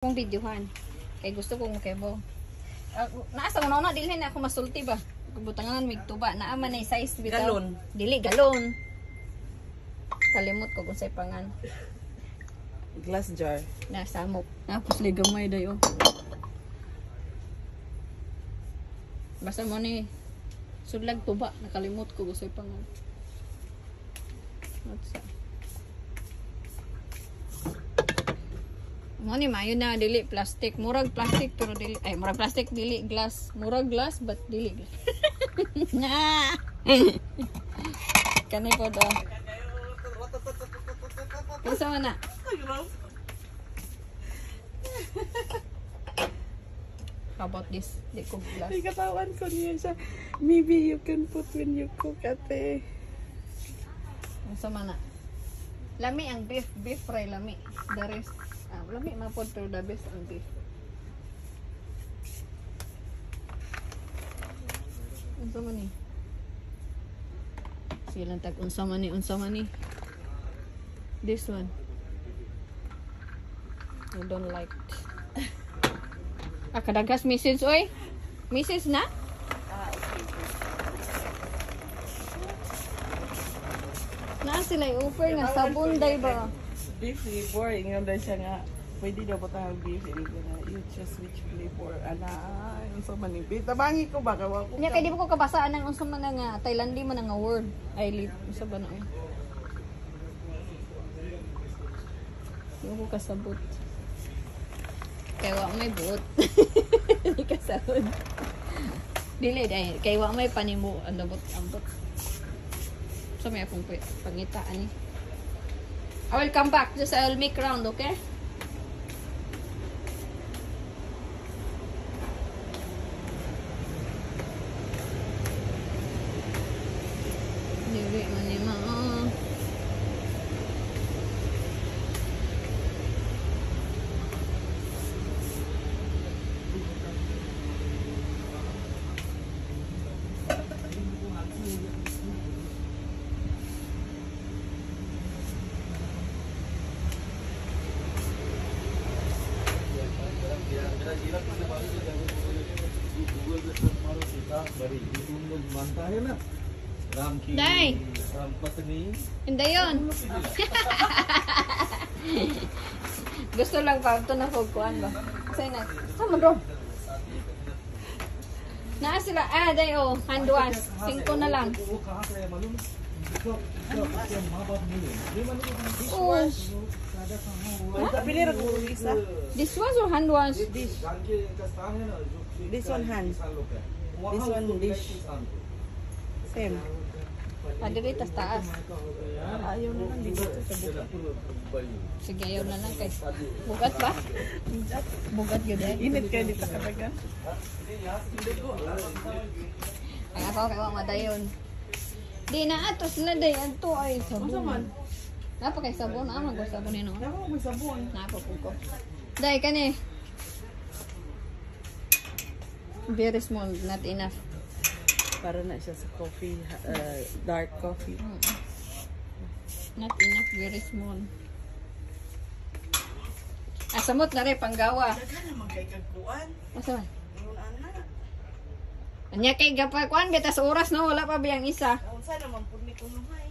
Kung videohan kay gusto kong kebo naasa mo na dilhin ako masulti ba butangan mig tuba naa man ay size bitaw galon dili galon kalimot ko kung say pangan glass jar na samok tapos ligamay dayo basta mo ni sudlag tuba nakalimot ko kung say pangan what's mo ni mayo na dili plastic murag plastic pero dili ay murag plastic dili glass murag glass but dili glass na kanay po do kisa man na how about this di ko glass ay katawan ko niya siya maybe you can put when you cook ate kisa man na lami ang beef fry lami the rest lami mapod pero the best ang beef. Unsa man ni? Silang tag unsa man ni? This one. I don't like. Kadagas message oy. Message na? Na sila offer nga sabon day ba? Beef flavor ingon daw siya nga pwede daw butang ang beef hindi na you choose which flavor ana unsa man ni tabangi ko ba kawa ko nya kay di ko kabasaan ng unsa man nga Thailandia man nga word ay lit unsa ba na eh di ko kasabot kay wa may buot di kasabot dili dai kay wa may panimo andabot ambot so may akong pangitaan ni I will come back just I'll make round okay. Dili man ni ma. Day. Hindi yun. Gusto lang pa ito na fugkuhan ba? Kasi na. Sama bro. Naa sila. Day oh. Hand wash. 5 na lang. Oh. Pili ra ko isa This was or hand wash? this one hand this one dish same Dili tas taas. ayaw na lang dito sa buka Sige, ayaw na lang kay. Bugat ba? Bugat yun eh. init kay dito katagan Ay ako kay wa madayon. Di na atos na day adto ay sabon. Napa kay sabon amang ko sabon ni no. nako mo sabon Napa po ko. Day kani. Very small, not enough. para na siya sa coffee dark coffee Not enough, very small. Asamot na rin panggawa. dagan naman kay kagkuan Asa man? ingon ana Anya kay gapakuan bitas oras no wala pa biyang isa. unsa naman pud ni kuno hay